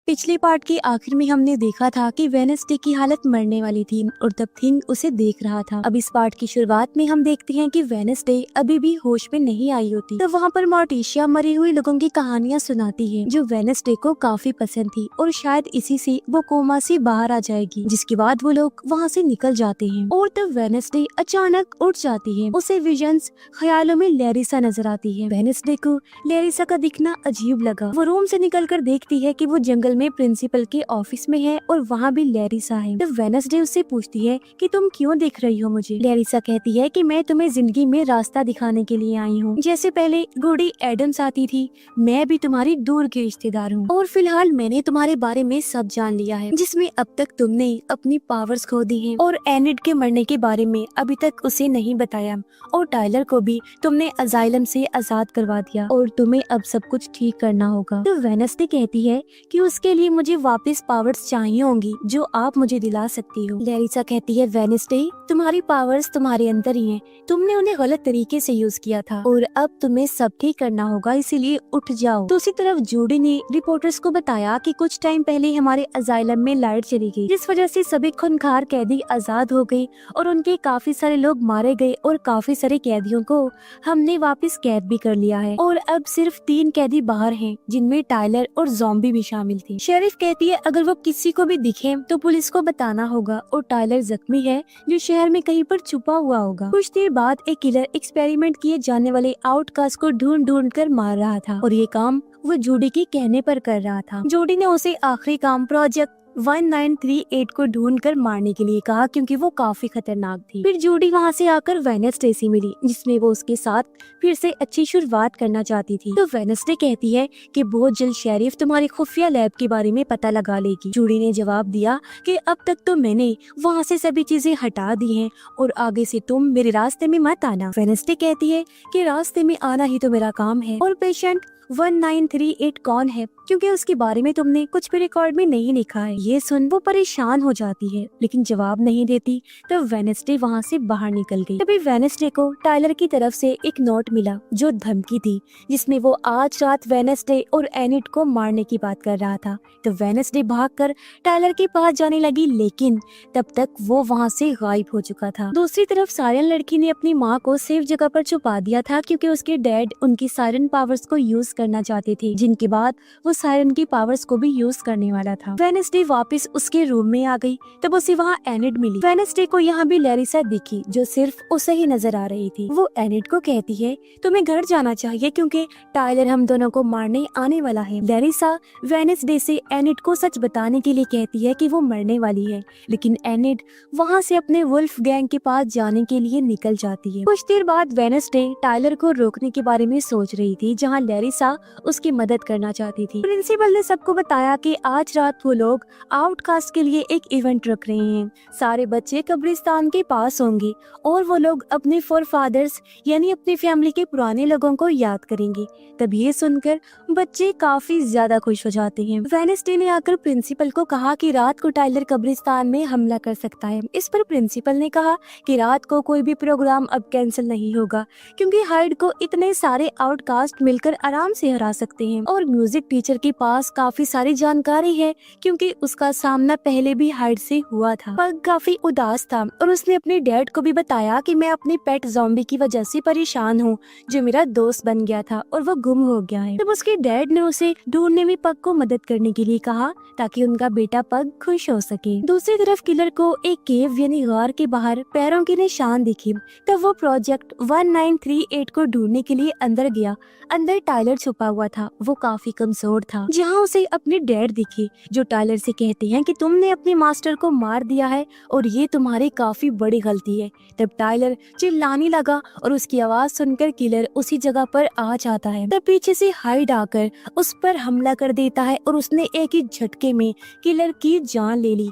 पिछले पार्ट के आखिर में हमने देखा था कि वेडनेसडे की हालत मरने वाली थी और तब थिंग उसे देख रहा था। अब इस पार्ट की शुरुआत में हम देखते हैं कि वेडनेसडे अभी भी होश में नहीं आई होती। तो वहाँ पर मोर्टिशिया मरे हुए लोगों की कहानियां सुनाती है जो वेडनेसडे को काफी पसंद थी और शायद इसी से वो कोमा से बाहर आ जाएगी, जिसके बाद वो लोग वहाँ से निकल जाते हैं। और तब वेडनेसडे अचानक उठ जाती है। उसे विजन्स ख्यालों में लैरिसा नजर आती है। वेडनेसडे को लैरिसा का दिखना अजीब लगा। वो रूम से निकलकर देखती है कि वो जंगल में प्रिंसिपल के ऑफिस में है और वहाँ भी लैरिसा है। तो वेडनेसडे उससे पूछती है कि तुम क्यों देख रही हो मुझे। लैरिसा कहती है कि मैं तुम्हें जिंदगी में रास्ता दिखाने के लिए आई हूँ। जैसे पहले गुडी एडम्स आती थी, मैं भी तुम्हारी दूर की रिश्तेदार हूँ और फिलहाल मैंने तुम्हारे बारे में सब जान लिया है, जिसमें अब तक तुमने अपनी पावर्स खो दी हैं और एनिड के मरने के बारे में अभी तक उसे नहीं बताया और टाइलर को भी तुमने अजाइलम से आजाद करवा दिया और तुम्हें अब सब कुछ ठीक करना होगा। तो वेडनेसडे कहती है कि उसके लिए मुझे वापस पावर्स चाहिए होंगी जो आप मुझे दिला सकती हो। लैरिसा कहती है वेडनेसडे तुम्हारी पावर्स तुम्हारे अंदर ही हैं, तुमने उन्हें गलत तरीके से यूज किया था और अब तुम्हें सब ठीक करना होगा, इसीलिए उठ जाओ। दूसरी तरफ जूडी ने रिपोर्टर्स को बताया कि कुछ टाइम पहले हमारे अजाइलम में लाइट चली गई, जिस वजह से सभी खूंखार कैदी आजाद हो गए और उनके काफी सारे लोग मारे गए और काफी सारे कैदियों को हमने वापस कैद भी कर लिया है और अब सिर्फ 3 कैदी बाहर हैं, जिनमें टाइलर और ज़ॉम्बी भी शामिल थी। शेरिफ कहती है अगर वो किसी को भी दिखे तो पुलिस को बताना होगा और टाइलर जख्मी है जो शहर में कहीं पर छुपा हुआ होगा। कुछ देर बाद एक किलर एक्सपेरिमेंट किए जाने वाले आउटकास्ट को ढूंढ ढूंढ कर मार रहा था और ये काम वो जूडी के कहने पर कर रहा था। जूडी ने उसे आखिरी काम प्रोजेक्ट 1938 को ढूंढकर मारने के लिए कहा क्योंकि वो काफी खतरनाक थी। फिर जूडी वहाँ से आकर वेडनेसडे से मिली, जिसमें वो उसके साथ फिर से अच्छी शुरुआत करना चाहती थी। तो वेडनेसडे कहती है कि बहुत जल्द शेरिफ तुम्हारी खुफिया लैब के बारे में पता लगा लेगी। जूडी ने जवाब दिया कि अब तक तो मैंने वहाँ से सभी चीजें हटा दी हैं और आगे से तुम मेरे रास्ते में मत आना। वेडनेसडे कहती है कि रास्ते में आना ही तो मेरा काम है और पेशेंट 1938 कौन है, क्योंकि उसके बारे में तुमने कुछ भी रिकॉर्ड में नहीं लिखा है। ये सुन वो परेशान हो जाती है लेकिन जवाब नहीं देती। तो वेडनेसडे वहाँ से बाहर निकल गई। तभी वेडनेसडे को टाइलर की तरफ से एक नोट मिला जो धमकी थी, जिसमें वो आज रात वेडनेसडे और एनिड को मारने की बात कर रहा था। तो वेडनेसडे भागकर टाइलर के पास जाने लगी, लेकिन तब तक वो वहाँ से गायब हो चुका था। दूसरी तरफ सायरन लड़की ने अपनी माँ को सेफ जगह पर छुपा दिया था क्योंकि उसके डैड उनकी सायरन पावर्स को यूज करना चाहते थे, जिनके बाद वो सायरन की पावर्स को भी यूज करने वाला था। वेडनेसडे वापस उसके रूम में आ गई, तब उसे वहाँ एनिड मिली। वेडनेसडे को यहाँ भी लैरिसा दिखी जो सिर्फ उसे ही नजर आ रही थी। वो एनिड को कहती है तुम्हें घर जाना चाहिए क्योंकि टाइलर हम दोनों को मारने आने वाला है। लैरिसा वेडनेसडे से एनिड को सच बताने के लिए कहती है कि वो मरने वाली है, लेकिन एनिड वहाँ से अपने वुल्फ गैंग के पास जाने के लिए निकल जाती है। कुछ देर बाद वेडनेसडे टाइलर को रोकने के बारे में सोच रही थी, जहाँ लैरिसा उसकी मदद करना चाहती थी। प्रिंसिपल ने सबको बताया कि आज रात वो लोग आउटकास्ट के लिए एक इवेंट रख रहे हैं। सारे बच्चे कब्रिस्तान के पास होंगे और वो लोग अपने फोरफादर्स यानी अपनी फैमिली के पुराने लोगों को याद करेंगे। तब ये सुनकर बच्चे काफी ज्यादा खुश हो जाते हैं। वेडनेसडे ने आकर प्रिंसिपल को कहा कि रात को टाइलर कब्रिस्तान में हमला कर सकता है। इस पर प्रिंसिपल ने कहा कि रात को कोई भी प्रोग्राम अब कैंसिल नहीं होगा क्योंकि हाइड को इतने सारे आउटकास्ट मिलकर आराम से हरा सकते हैं और म्यूजिक टीचर के पास काफी सारी जानकारी है क्योंकि उसका सामना पहले भी हाइड से हुआ था। पग काफी उदास था और उसने अपने डैड को भी बताया कि मैं अपने पेट ज़ॉम्बी की वजह से परेशान हूँ जो मेरा दोस्त बन गया था और वो गुम हो गया है। तब उसके डैड ने उसे ढूंढने में पग को मदद करने के लिए कहा ताकि उनका बेटा पग खुश हो सके। दूसरी तरफ किलर को एक केव यानी गार के बाहर पैरों के निशान दिखे, तब वो प्रोजेक्ट 1938 को ढूंढने के लिए अंदर गया। अंदर टाइलर छुपा हुआ था, वो काफी कमजोर था। जहाँ उसे अपने डैड दिखे जो टाइलर से कहते हैं कि तुमने अपने मास्टर को मार दिया है और ये तुम्हारी काफी बड़ी गलती है। तब टाइलर चिल्लाने लगा और उसकी आवाज सुनकर किलर उसी जगह पर आ जाता है। तब पीछे से हाइड आकर उस पर हमला कर देता है और उसने एक ही झटके में किलर की जान ले ली।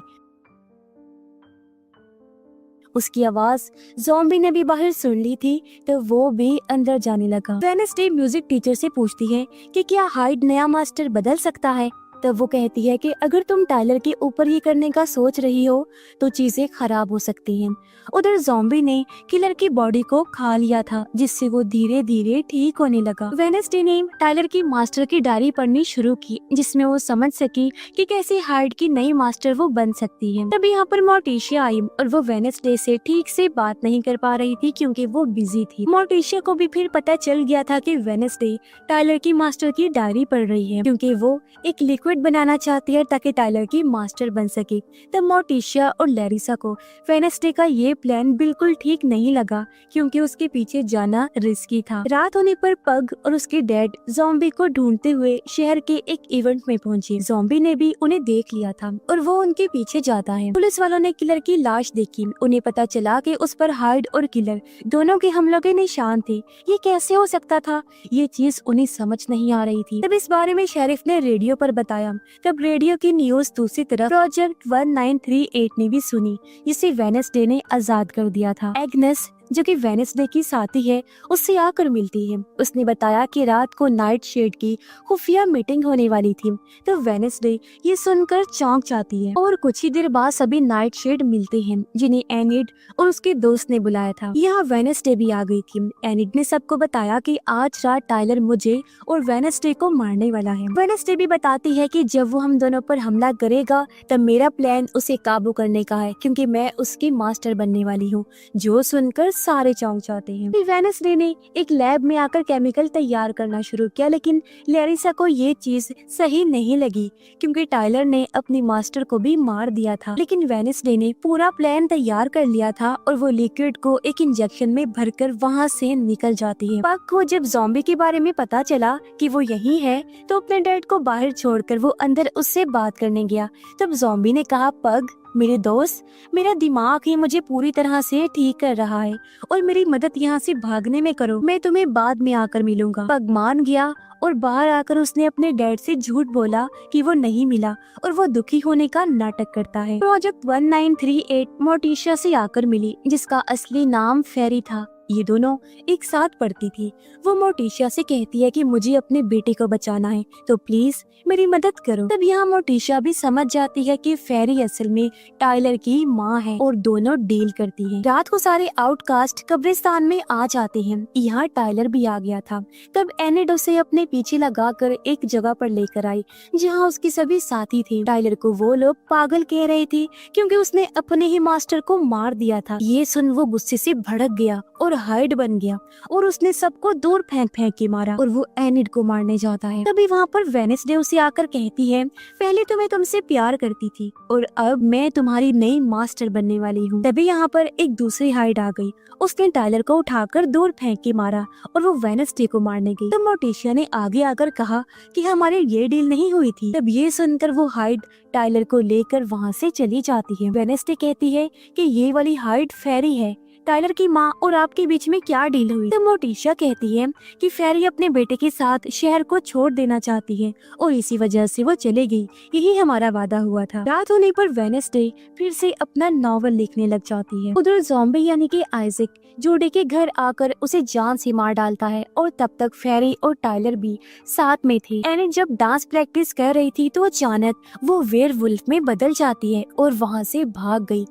उसकी आवाज ज़ॉम्बी ने भी बाहर सुन ली थी तो वो भी अंदर जाने लगा। वेडनेसडे म्यूजिक टीचर से पूछती है कि क्या हाइड नया मास्टर बदल सकता है। तब वो कहती है कि अगर तुम टाइलर के ऊपर ये करने का सोच रही हो तो चीजें खराब हो सकती हैं। उधर ज़ॉम्बी ने किलर की बॉडी को खा लिया था, जिससे वो धीरे धीरे ठीक होने लगा। वेडनेसडे ने टाइलर की मास्टर की डायरी पढ़नी शुरू की, जिसमें वो समझ सकी कि कैसे हाइड की नई मास्टर वो बन सकती है। तभी यहाँ पर मोर्टिशिया आई और वो वेडनेसडे से ठीक से बात नहीं कर पा रही थी क्योंकि वो बिजी थी। मोर्टिशिया को भी फिर पता चल गया था कि वेडनेसडे टाइलर की मास्टर की डायरी पढ़ रही है, क्योंकि वो एक लिक्विड बनाना चाहती है ताकि टाइलर की मास्टर बन सके। तब मोर्टिशिया और लैरिसा को वेडनेसडे का ये प्लान बिल्कुल ठीक नहीं लगा, क्योंकि उसके पीछे जाना रिस्की था। रात होने पर पग और उसके डैड ज़ॉम्बी को ढूंढते हुए शहर के एक इवेंट में पहुंचे। ज़ॉम्बी ने भी उन्हें देख लिया था और वो उनके पीछे जाता है। पुलिस वालों ने किलर की लाश देखी। उन्हें पता चला कि उस पर हाइड और किलर दोनों के हमलों के निशान थे। ये कैसे हो सकता था, ये चीज उन्हें समझ नहीं आ रही थी। तब इस बारे में शेरिफ ने रेडियो पर बताया। तब रेडियो की न्यूज दूसरी तरफ प्रोजेक्ट 1938 ने भी सुनी, जिसे वेडनेसडे ने आजाद कर दिया था। एग्नेस, जो कि वेडनेसडे की साथी है, उससे आकर मिलती है। उसने बताया कि रात को नाइट शेड की खुफिया मीटिंग होने वाली थी। तो वेडनेसडे ये सुनकर चौंक जाती है और कुछ ही देर बाद सभी नाइट शेड मिलते हैं, जिन्हें एनिड और उसके दोस्त ने बुलाया था। यहाँ वेडनेसडे भी आ गई थी। एनिड ने सबको बताया कि आज रात टाइलर मुझे और वेडनेसडे को मारने वाला है। वेडनेसडे भी बताती है कि जब वो हम दोनों पर हमला करेगा तब मेरा प्लान उसे काबू करने का है, क्योंकि मैं उसकी मास्टर बनने वाली हूँ। जो सुनकर सारे चौंक जाते हैं। फिर वेडनेसडे ने एक लैब में आकर केमिकल तैयार करना शुरू किया, लेकिन लैरिसा को ये चीज सही नहीं लगी, क्योंकि टाइलर ने अपनी मास्टर को भी मार दिया था। लेकिन वेडनेसडे ने पूरा प्लान तैयार कर लिया था और वो लिक्विड को एक इंजेक्शन में भरकर वहाँ से निकल जाती है। पग को जब ज़ॉम्बी के बारे में पता चला कि वो यही है, तो अपने डैड को बाहर छोड़कर वो अंदर उससे बात करने गया। तब ज़ॉम्बी ने कहा, पग मेरे दोस्त, मेरा दिमाग ही मुझे पूरी तरह से ठीक कर रहा है और मेरी मदद यहाँ से भागने में करो, मैं तुम्हें बाद में आकर मिलूंगा। पग मान गया और बाहर आकर उसने अपने डैड से झूठ बोला कि वो नहीं मिला और वो दुखी होने का नाटक करता है। प्रोजेक्ट 1938 मोर्टिशिया से आकर मिली, जिसका असली नाम फेरी था। ये दोनों एक साथ पढ़ती थी। वो मोर्टिशिया से कहती है कि मुझे अपने बेटे को बचाना है, तो प्लीज मेरी मदद करो। तब यहाँ मोर्टिशिया भी समझ जाती है कि फेरी असल में टाइलर की माँ है और दोनों डील करती हैं। रात को सारे आउटकास्ट कब्रिस्तान में आ जाते हैं। यहाँ टाइलर भी आ गया था। तब एनिड उसे अपने पीछे लगाकर एक जगह पर लेकर आई, जहाँ उसके सभी साथी थे। टाइलर को वो लोग पागल कह रहे थे, क्योंकि उसने अपने ही मास्टर को मार दिया था। ये सुन वो गुस्से से भड़क गया और हाइड बन गया और उसने सबको दूर फेंक फेंक के मारा और वो एनिड को मारने जाता है। तभी वहाँ पर वेडनेसडे उसे आकर कहती है, पहले तो मैं तुमसे प्यार करती थी और अब मैं तुम्हारी नई मास्टर बनने वाली हूँ। तभी यहाँ पर एक दूसरी हाइड आ गई। उसने टाइलर को उठाकर दूर फेंक के मारा और वो वेडनेसडे को मारने गई। तब मोर्टिशिया ने आगे आकर कहा कि हमारे ये डील नहीं हुई थी। तब ये सुनकर वो हाइड टाइलर को लेकर वहाँ से चली जाती है। वेडनेसडे कहती है कि ये वाली हाइड फेरी है, टाइलर की माँ और आपके बीच में क्या डील हुई? तो मोर्टिशिया कहती है कि फेरी अपने बेटे के साथ शहर को छोड़ देना चाहती है और इसी वजह से वो चले गई, यही हमारा वादा हुआ था। रात होने पर वेडनेसडे फिर से अपना नॉवल लिखने लग जाती है। उधर ज़ॉम्बी यानी कि आइजैक जोडे के घर आकर उसे जान से मार डालता है और तब तक फेरी और टाइलर भी साथ में थे। एनिड जब डांस प्रैक्टिस कर रही थी तो अचानक वो वेयरवुल्फ में बदल जाती है और वहाँ से भाग गई।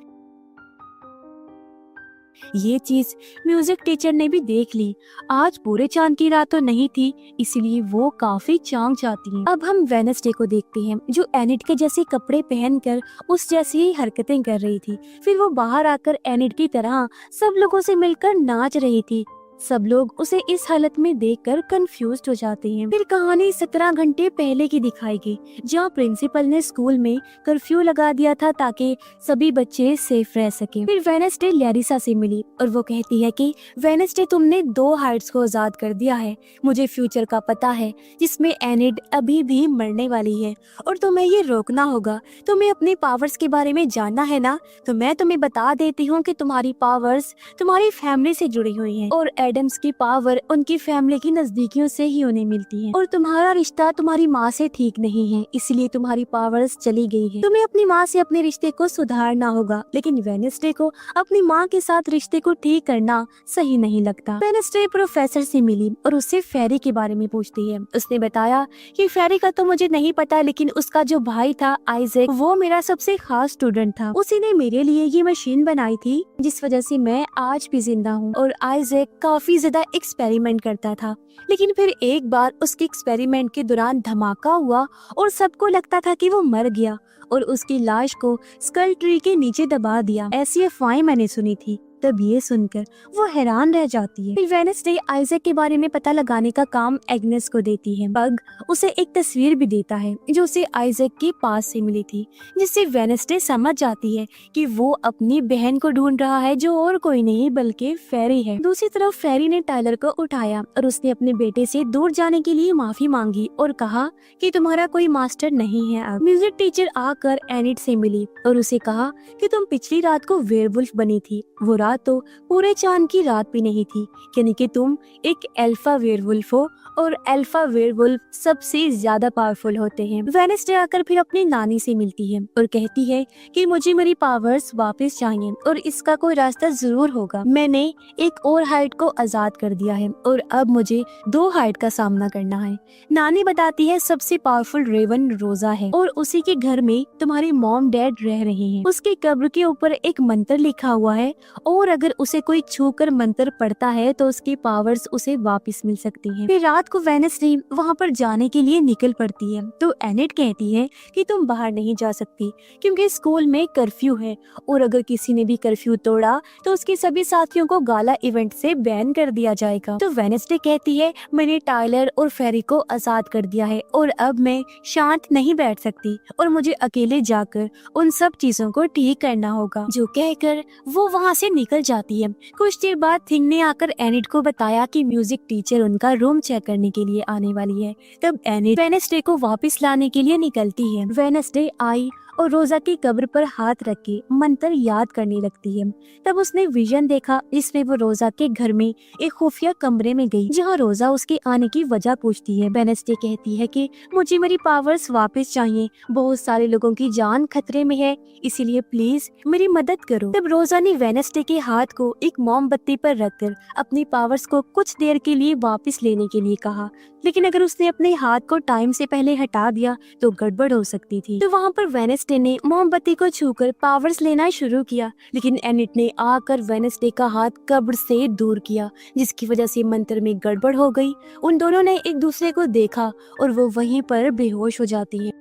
ये चीज म्यूजिक टीचर ने भी देख ली। आज पूरे चांद की रात तो नहीं थी, इसलिए वो काफी चौंक जाती हैं। अब हम वेडनेसडे को देखते हैं, जो एनिड के जैसे कपड़े पहनकर उस जैसी ही हरकतें कर रही थी। फिर वो बाहर आकर एनिड की तरह सब लोगों से मिलकर नाच रही थी। सब लोग उसे इस हालत में देखकर कंफ्यूज्ड हो जाते हैं। फिर कहानी 17 घंटे पहले की दिखाई गई, जहाँ प्रिंसिपल ने स्कूल में कर्फ्यू लगा दिया था ताकि सभी बच्चे सेफ रह सके। फिर वेडनेसडे लैरिसा से मिली और वो कहती है कि वेडनेसडे तुमने 2 हाइड्स को आजाद कर दिया है। मुझे फ्यूचर का पता है, जिसमें एनिड अभी भी मरने वाली है और तुम्हें ये रोकना होगा। तुम्हें अपने पावर्स के बारे में जानना है ना, तो मैं तुम्हें बता देती हूँ कि तुम्हारी पावर्स तुम्हारी फैमिली से जुड़ी हुई है और एडम्स की पावर उनकी फैमिली की नजदीकियों से ही उन्हें मिलती है और तुम्हारा रिश्ता तुम्हारी माँ से ठीक नहीं है, इसलिए तुम्हारी पावर्स चली गई है। तुम्हें अपनी माँ से अपने रिश्ते को सुधारना होगा, लेकिन वेडनेसडे को अपनी माँ के साथ रिश्ते को ठीक करना सही नहीं लगता। वेडनेसडे प्रोफेसर से मिली और उससे फेरी के बारे में पूछती है। उसने बताया कि फेरी का तो मुझे नहीं पता, लेकिन उसका जो भाई था आइजैक, वो मेरा सबसे खास स्टूडेंट था। उसी ने मेरे लिए ये मशीन बनाई थी जिस वजह से मैं आज भी जिंदा हूँ। और आइजैक काफी ज्यादा एक्सपेरिमेंट करता था, लेकिन फिर एक बार उसके एक्सपेरिमेंट के दौरान धमाका हुआ और सबको लगता था कि वो मर गया और उसकी लाश को स्कल ट्री के नीचे दबा दिया। ऐसी अफवाहें मैंने सुनी थी। तब ये सुनकर वो हैरान रह जाती है। फिर वेडनेसडे आइजैक के बारे में पता लगाने का काम एग्नेस को देती है। बग उसे एक तस्वीर भी देता है जो उसे आइजैक के पास से मिली थी, जिससे वेडनेसडे समझ जाती है कि वो अपनी बहन को ढूंढ रहा है, जो और कोई नहीं बल्कि फेरी है। दूसरी तरफ फेरी ने टाइलर को उठाया और उसने अपने बेटे से दूर जाने के लिए माफी मांगी और कहा कि तुम्हारा कोई मास्टर नहीं है। अब म्यूजिक टीचर आकर एनिट से मिली और उसे कहा कि तुम पिछली रात को वेयरवुल्फ बनी थी। वो रात तो पूरे चांद की रात भी नहीं थी, यानी कि तुम एक अल्फा वेयरवुल्फ हो और अल्फा वेयरवुल्फ सबसे ज्यादा पावरफुल होते हैं। वेडनेसडे आकर फिर अपनी नानी से मिलती है और कहती है कि मुझे मेरी पावर्स वापस चाहिए और इसका कोई रास्ता जरूर होगा। मैंने एक और हाइड को आजाद कर दिया है और अब मुझे 2 हाइड का सामना करना है। नानी बताती है सबसे पावरफुल रेवन रोजा है और उसी के घर में तुम्हारे मॉम डैड रह रहे हैं। उसके कब्र के ऊपर एक मंत्र लिखा हुआ है और अगर उसे कोई छूकर मंत्र पढ़ता है तो उसकी पावर्स उसे वापस मिल सकती हैं। फिर रात को वेडनेसडे वहाँ पर जाने के लिए निकल पड़ती है तो एनिट कहती है कि तुम बाहर नहीं जा सकती क्योंकि स्कूल में कर्फ्यू है और अगर किसी ने भी कर्फ्यू तोड़ा तो उसके सभी साथियों को गाला इवेंट से बैन कर दिया जाएगा। तो वेडनेसडे कहती है मैंने टाइलर और फेरी को आजाद कर दिया है और अब मैं शांत नहीं बैठ सकती और मुझे अकेले जाकर उन सब चीजों को ठीक करना होगा। जो कहकर वो वहाँ से निकल जाती है। कुछ देर बाद थिंग ने आकर एनिट को बताया कि म्यूजिक टीचर उनका रूम चेक करने के लिए आने वाली है। तब एनिट वेडनेसडे को वापस लाने के लिए निकलती है। वेडनेसडे आई और रोजा की कब्र पर हाथ रख के मंत्र याद करने लगती है। तब उसने विजन देखा जिसमें वो रोजा के घर में एक खुफिया कमरे में गई जहाँ रोजा उसके आने की वजह पूछती है। वेडनेसडे कहती है कि मुझे मेरी पावर्स वापस चाहिए, बहुत सारे लोगों की जान खतरे में है, इसीलिए प्लीज मेरी मदद करो। तब रोजा ने वेडनेसडे के हाथ को एक मोमबत्ती पर रखकर अपनी पावर्स को कुछ देर के लिए वापस लेने के लिए कहा, लेकिन अगर उसने अपने हाथ को टाइम से पहले हटा दिया तो गड़बड़ हो सकती थी। तो वहाँ पर वेडनेसडे ने मोमबत्ती को छूकर पावर्स लेना शुरू किया, लेकिन एनिट ने आकर वेडनेसडे का हाथ कब्र से दूर किया, जिसकी वजह से मंत्र में गड़बड़ हो गई। उन दोनों ने एक दूसरे को देखा और वो वहीं पर बेहोश हो जाती है।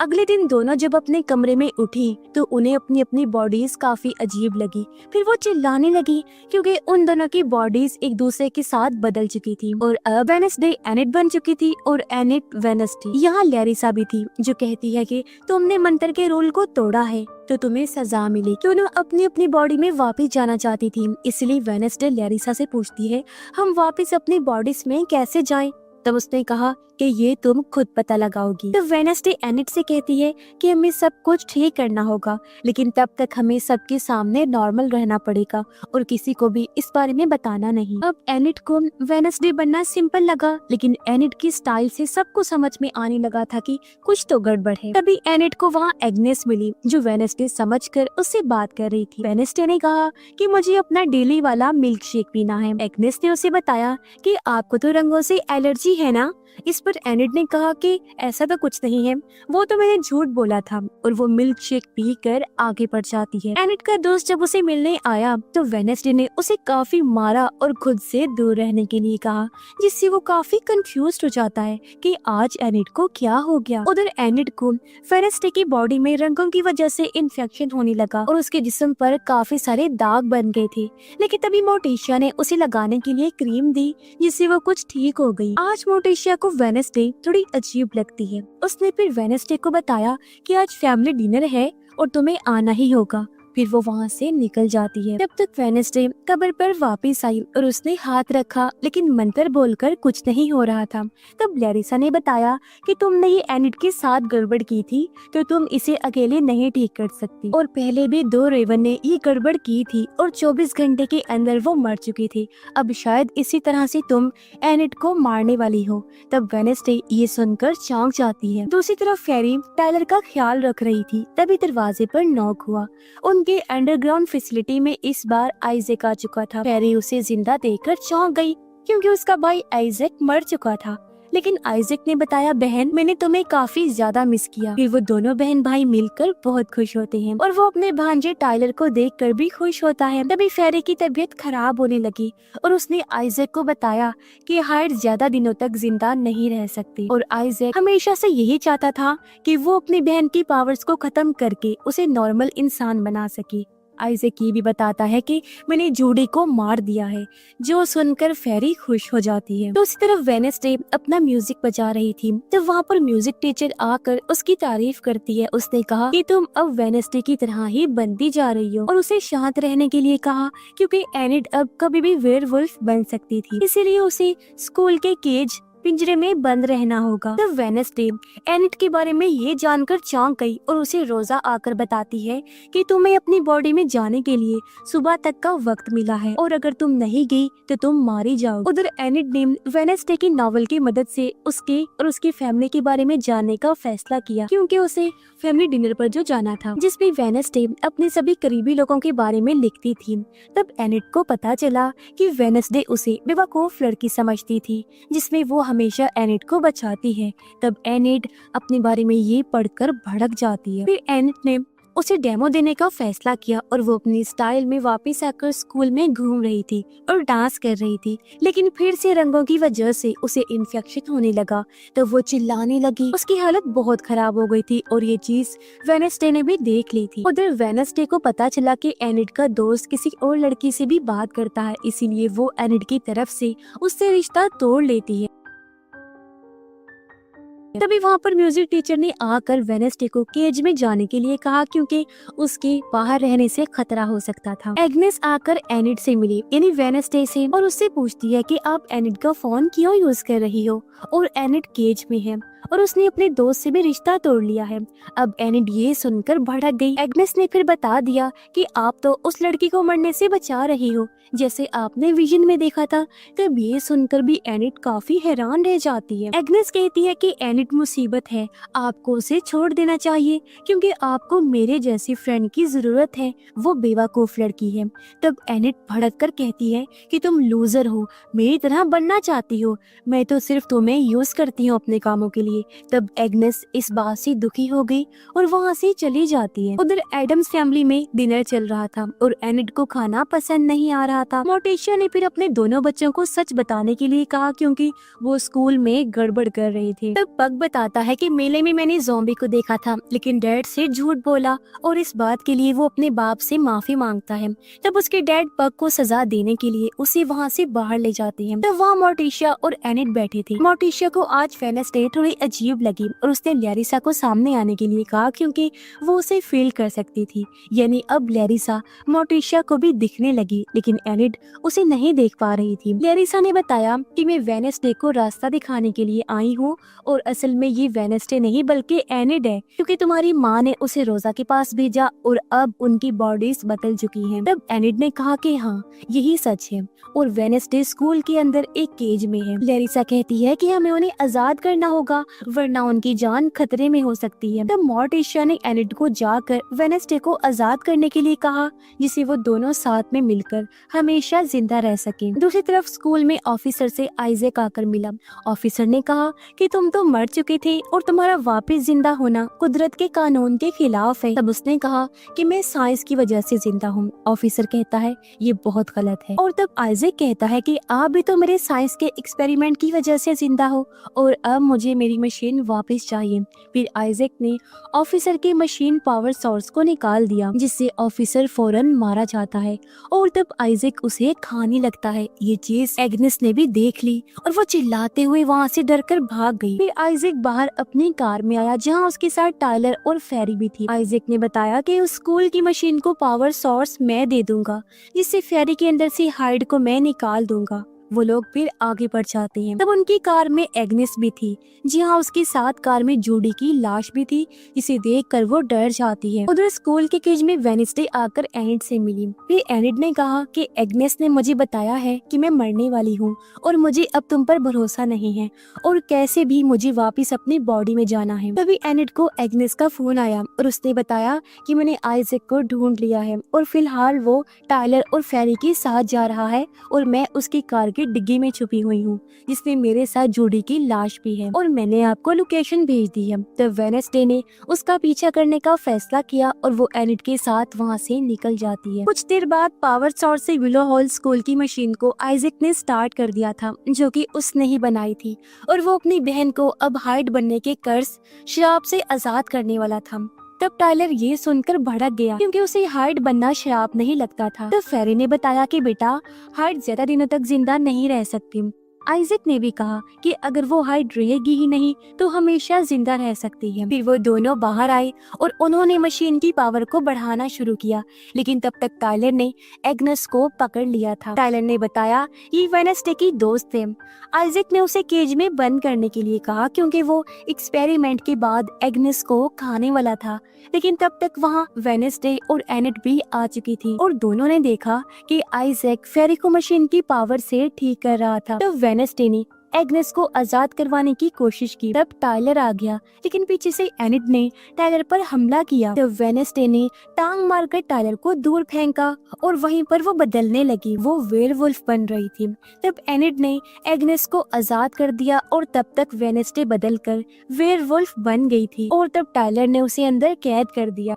अगले दिन दोनों जब अपने कमरे में उठी तो उन्हें अपनी अपनी बॉडीज काफी अजीब लगी। फिर वो चिल्लाने लगी क्योंकि उन दोनों की बॉडीज एक दूसरे के साथ बदल चुकी थी और अब वेडनेसडे एनिट बन चुकी थी और एनिट वेडनेसडे। यहाँ लैरिसा भी थी जो कहती है कि तुमने मंत्र के रूल को तोड़ा है तो तुम्हें सजा मिलेगी। दोनों अपनी अपनी बॉडी में वापस जाना चाहती थी, इसलिए वेडनेसडे लैरिसा से पूछती है हम वापस अपनी बॉडीज में कैसे जाएं? तब उसने कहा कि ये तुम खुद पता लगाओगी। तो वेडनेसडे एनिट से कहती है कि हमें सब कुछ ठीक करना होगा, लेकिन तब तक हमें सबके सामने नॉर्मल रहना पड़ेगा और किसी को भी इस बारे में बताना नहीं। अब एनिट को वेडनेसडे बनना सिंपल लगा, लेकिन एनिट की स्टाइल से सबको समझ में आने लगा था कि कुछ तो गड़बड़ है। तभी एनिट को वहाँ एग्नेस मिली जो वेडनेसडे समझकर उससे बात कर रही थी। वेडनेसडे ने कहा कि मुझे अपना डेली वाला मिल्क शेक पीना है। एग्नेस ने उसे बताया कि आपको तो रंगों से एलर्जी है ना। इस पर एनिट ने कहा कि ऐसा तो कुछ नहीं है, वो तो मैंने झूठ बोला था, और वो मिल्क शेक पीकर आगे बढ़ जाती है। एनिट का दोस्त जब उसे मिलने आया तो वेडनेसडे ने उसे काफी मारा और खुद से दूर रहने के लिए कहा, जिससे वो काफी कंफ्यूज्ड हो जाता है कि आज एनिट को क्या हो गया। उधर एनिट को वेडनेसडे की बॉडी में रंगों की वजह से इन्फेक्शन होने लगा और उसके जिस्म पर काफी सारे दाग बन गए थे, लेकिन तभी मोटिशिया ने उसे लगाने के लिए क्रीम दी जिससे वो कुछ ठीक हो गई। आज मोटिशिया को वेडनेसडे थोड़ी अजीब लगती है। उसने फिर वेडनेसडे को बताया कि आज फैमिली डिनर है और तुम्हें आना ही होगा। फिर वो वहाँ से निकल जाती है। तब तक वेडनेसडे कब्र पर वापस आई और उसने हाथ रखा, लेकिन मंत्र बोलकर कुछ नहीं हो रहा था। तब लैरिसा ने बताया कि तुमने ये एनिड के साथ गड़बड़ की थी, तो तुम इसे अकेले नहीं ठीक कर सकती, और पहले भी 2 रेवन ने ये गड़बड़ की थी और 24 घंटे के अंदर वो मर चुकी थी। अब शायद इसी तरह से तुम एनिड को मारने वाली हो। तब वेडनेसडे ये सुनकर चौंक जाती है। दूसरी तरफ फेरी टाइलर का ख्याल रख रही थी, तभी दरवाजे पर नॉक हुआ। उनके अंडरग्राउंड फैसिलिटी में इस बार आइजैक आ चुका था। फेरी उसे जिंदा देखकर चौंक गई, क्योंकि उसका भाई आइजैक मर चुका था। लेकिन आइजैक ने बताया, बहन मैंने तुम्हें काफी ज्यादा मिस किया। फिर वो दोनों बहन भाई मिलकर बहुत खुश होते हैं और वो अपने भांजे टाइलर को देखकर भी खुश होता है। तभी फेरी की तबीयत खराब होने लगी और उसने आइजैक को बताया कि हाइड ज्यादा दिनों तक जिंदा नहीं रह सकती, और आइजैक हमेशा से यही चाहता था कि वो अपनी बहन की पावर्स को खत्म करके उसे नॉर्मल इंसान बना सके। आइजैक ये भी बताता है कि मैंने जूडी को मार दिया है, जो सुनकर फेरी खुश हो जाती है। तो उसी तरफ वेडनेसडे अपना म्यूजिक बजा रही थी, तो वहाँ पर म्यूजिक टीचर आकर उसकी तारीफ करती है। उसने कहा कि तुम अब वेडनेसडे की तरह ही बनती जा रही हो, और उसे शांत रहने के लिए कहा, क्योंकि एनिड अब कभी भी वेयरवुल्फ बन सकती थी, इसीलिए उसे स्कूल के केज पिंजरे में बंद रहना होगा। तब वेडनेसडे एनिड के बारे में ये जानकर चौंक गई और उसे रोजा आकर बताती है कि तुम्हें अपनी बॉडी में जाने के लिए सुबह तक का वक्त मिला है, और अगर तुम नहीं गई तो तुम मारी जाओ। उधर एनिड ने वेडनेसडे की नॉवल की मदद से उसके और उसकी फैमिली के बारे में जानने का फैसला किया, क्योंकि उसे फैमिली डिनर पर जो जाना था, जिसमें वेडनेसडे अपने सभी करीबी लोगों के बारे में लिखती थी। तब एनिड को पता चला कि वेडनेसडे उसे बेवकूफ लड़की समझती थी, जिसमें वो हमेशा एनिड को बचाती है। तब एनिड अपने बारे में ये पढ़कर भड़क जाती है। फिर एनिड ने उसे डेमो देने का फैसला किया और वो अपनी स्टाइल में वापस आकर स्कूल में घूम रही थी और डांस कर रही थी, लेकिन फिर से रंगों की वजह से उसे इन्फेक्शन होने लगा। तो वो चिल्लाने लगी, उसकी हालत बहुत खराब हो गई थी और ये चीज वेडनेसडे ने भी देख ली थी। उधर वेडनेसडे को पता चला कि एनिड का दोस्त किसी और लड़की से भी बात करता है, इसीलिए वो एनिड की तरफ से उससे रिश्ता तोड़ लेती है। तभी वहाँ पर म्यूजिक टीचर ने आकर वेडनेसडे को केज में जाने के लिए कहा, क्योंकि उसके बाहर रहने से खतरा हो सकता था। एग्नेस आकर एनिड से मिली, यानी वेडनेसडे से, और उससे पूछती है कि आप एनिड का फोन क्यों यूज कर रही हो, और एनिड केज में है और उसने अपने दोस्त से भी रिश्ता तोड़ लिया है। अब एनिड ये सुनकर भड़क गई। एग्नेस ने फिर बता दिया कि आप तो उस लड़की को मरने से बचा रही हो, जैसे आपने विजन में देखा था। तब ये सुनकर भी एनिड काफी हैरान रह जाती है। एग्नेस कहती है कि एनिड मुसीबत है, आपको उसे छोड़ देना चाहिए, क्योंकि आपको मेरे जैसी फ्रेंड की जरूरत है, वो बेवकूफ लड़की है। तब एनिड भड़क कर कहती है कि तुम लूजर हो, मेरी तरह बनना चाहती हो, मैं तो सिर्फ तुम्हें यूज करती हूँ अपने कामों के लिए। तब एग्नेस इस बात से दुखी हो गई और वहाँ से चली जाती है। उधर एडम्स फैमिली में डिनर चल रहा था और एनिड को खाना पसंद नहीं आ रहा था। मोर्टिशिया ने फिर अपने दोनों बच्चों को सच बताने के लिए कहा, क्योंकि वो स्कूल में गड़बड़ कर रहे थे। तब पग बताता है कि मेले में मैंने ज़ॉम्बी को देखा था, लेकिन डैड से झूठ बोला और इस बात के लिए वो अपने बाप से माफी मांगता है। तब उसके डैड पग को सजा देने के लिए उसे वहाँ से बाहर ले जाते हैं। तब वहाँ मोर्टिशिया और एनिड बैठे थे। मोर्टिशिया को आज वेडनेसडे थोड़ी अजीब लगी और उसने लैरिसा को सामने आने के लिए कहा, क्योंकि वो उसे फील कर सकती थी। यानी अब लैरिसा मोर्टिशिया को भी दिखने लगी, लेकिन एनिड उसे नहीं देख पा रही थी। लैरिसा ने बताया कि मैं वेडनेसडे को रास्ता दिखाने के लिए आई हूँ, और असल में ये वेडनेसडे नहीं बल्कि एनिड है, क्योंकि तुम्हारी माँ ने उसे रोजा के पास भेजा और अब उनकी बॉडीज बदल चुकी हैं। तब एनिड ने कहा कि हाँ यही सच है, और वेडनेसडे स्कूल के अंदर एक केज में है। लैरिसा कहती है कि हमें उन्हें आजाद करना होगा, वरना उनकी जान खतरे में हो सकती है। तब मोर्टिशिया ने एनिड को जाकर वेडनेसडे को आजाद करने के लिए कहा, जिसे वो दोनों साथ में मिलकर हमेशा जिंदा रह सके। दूसरी तरफ स्कूल में ऑफिसर से आइजैक आकर मिला। ऑफिसर ने कहा कि तुम तो मर चुके थे और तुम्हारा वापस जिंदा होना कुदरत के कानून के खिलाफ है। तब उसने कहा कि मैं साइंस की वजह से जिंदा हूँ। ऑफिसर कहता है ये बहुत गलत है, और तब आइजैक कहता है कि आप भी तो मेरे साइंस के एक्सपेरिमेंट की वजह से जिंदा हो, और अब मुझे मेरी मशीन वापस चाहिए। फिर आइजैक ने ऑफिसर के मशीन पावर सोर्स को निकाल दिया, जिससे ऑफिसर फौरन मारा जाता है, और तब आइजैक उसे खाने लगता है। ये चीज एग्नेस ने भी देख ली और वो चिल्लाते हुए वहाँ से डरकर भाग गई। फिर आइजैक बाहर अपनी कार में आया जहाँ उसके साथ टायलर और फेरी भी थी। आइजैक ने बताया कि उस स्कूल की मशीन को पावर सोर्स मैं दे दूंगा, जिससे फेरी के अंदर से हाइड को मैं निकाल दूंगा। वो लोग फिर आगे बढ़ जाते हैं। तब उनकी कार में एग्नेस भी थी। जी हाँ, उसके साथ कार में जूडी की लाश भी थी, जिसे देखकर वो डर जाती है। उधर स्कूल के केज में वेडनेसडे आकर एनिड से मिली। फिर एनिड ने कहा कि एग्नेस ने मुझे बताया है कि मैं मरने वाली हूँ और मुझे अब तुम पर भरोसा नहीं है और कैसे भी मुझे वापस अपनी बॉडी में जाना है। तभी एनिड को एग्नेस का फोन आया और उसने बताया कि मैंने आइजैक को ढूंढ लिया है और फिलहाल वो टायलर और फेरी के साथ जा रहा है और मैं उसकी कार की डिग्गी में छुपी हुई हूँ, जिसमें मेरे साथ जूडी की लाश भी है और मैंने आपको लोकेशन भेज दी है। तब वेडनेसडे ने उसका पीछा करने का फैसला किया और वो एनिड के साथ वहाँ से निकल जाती है। कुछ देर बाद पावर सोर्स से विलो हॉल स्कूल की मशीन को आइजैक ने स्टार्ट कर दिया था, जो कि उसने ही बनाई थी और वो अपनी बहन को अब हाइड बनने के कर्ज शराब से आजाद करने वाला था। तब टायलर ये सुनकर भड़क गया क्योंकि उसे हाइड बनना शराब नहीं लगता था। तब फेरी ने बताया कि बेटा, हाइड ज्यादा दिनों तक जिंदा नहीं रह सकती। आइजैक ने भी कहा कि अगर वो हाइड रहेगी ही नहीं तो हमेशा जिंदा रह सकती है। फिर वो दोनों बाहर आए और उन्होंने मशीन की पावर को बढ़ाना शुरू किया, लेकिन तब तक टायलर ने एग्नेस को पकड़ लिया था। टायलर ने बताया कि वेडनेसडे की दोस्त है। आइजैक ने उसे केज में बंद करने के लिए कहा क्योंकि वो एक्सपेरिमेंट के बाद एग्नेस को खाने वाला था, लेकिन तब तक वहाँ वेडनेसडे और एनिड भी आ चुकी थी और दोनों ने देखा कि आइजैक फेरी को मशीन की पावर से ठीक कर रहा था। तो वेडनेसडे ने एग्नेस को आजाद करवाने की कोशिश की। तब टायलर आ गया, लेकिन पीछे से एनिड ने टायलर पर हमला किया। तब वेडनेसडे ने टांग मारकर टायलर को दूर फेंका और वहीं पर वो बदलने लगी, वो वेयरवुल्फ बन रही थी। तब एनिड ने एग्नेस को आजाद कर दिया और तब तक वेडनेसडे बदलकर वेयरवुल्फ बन गई थी और तब टायलर ने उसे अंदर कैद कर दिया।